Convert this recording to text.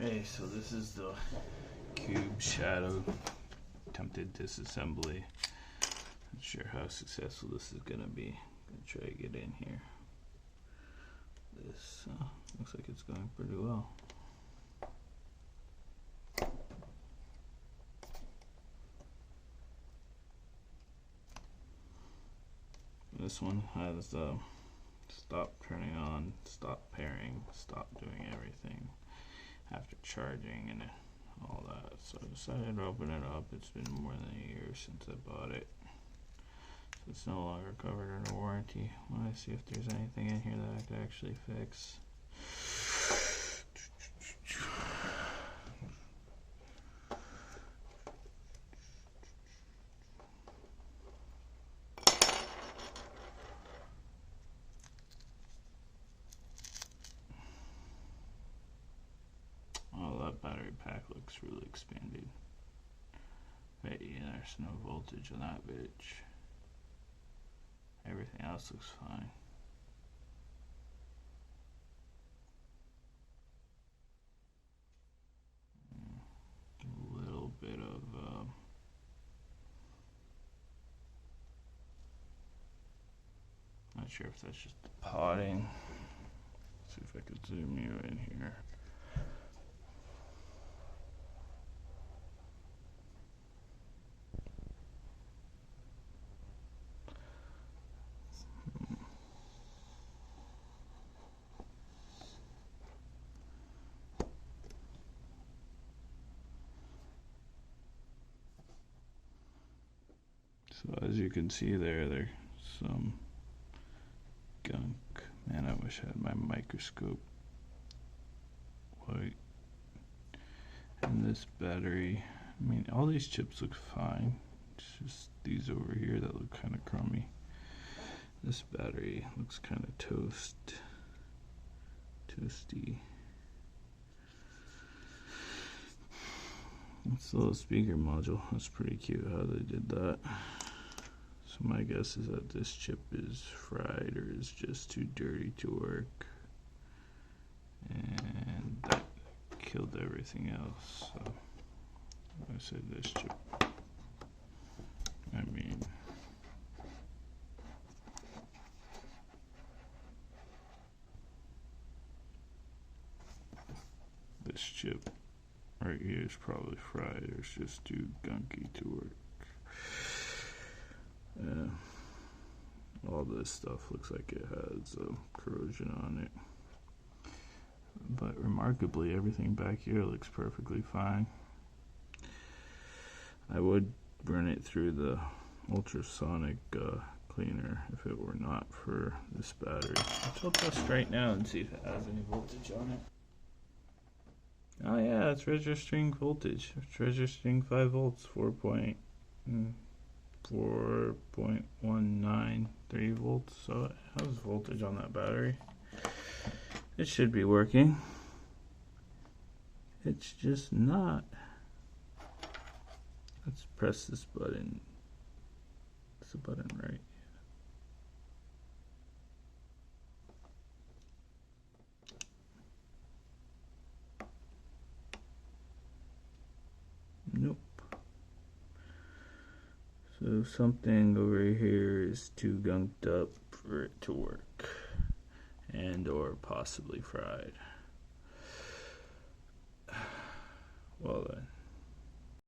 Okay, so this is the cube shadow attempted disassembly. Not sure how successful this is gonna be. Gonna try to get in here. This looks like it's going pretty well. This one has stop turning on, stop pairing, stop doing everything after charging and all that. So I decided to open it up. It's been more than a year since I bought it, so it's no longer covered under warranty. I want to see if there's anything in here that I could actually fix. Battery pack looks really expanded. But yeah, there's no voltage on that bitch. Everything else looks fine. A little bit of not sure if that's just the potting. Let's see if I could zoom you in here. So as you can see there's some gunk. Man, I wish I had my microscope white. And this battery, I mean, all these chips look fine. It's just these over here that look kind of crummy. This battery looks kind of toasty. It's a little speaker module. That's pretty cute how they did that. So my guess is that this chip is fried or is just too dirty to work, and that killed everything else. So I said this chip. I mean, this chip right here is probably fried or it's just too gunky to work. All this stuff looks like it has corrosion on it, but remarkably everything back here looks perfectly fine. I would run it through the ultrasonic cleaner if it were not for this battery, which I'll test right now and see if it has any voltage on it. Oh yeah, it's registering voltage. It's registering 5 volts, 4.193 volts, so it has voltage on that battery. It should be working. It's just not. Let's press this button. It's the button, right? Nope. So something over here is too gunked up for it to work, and or possibly fried. Well then.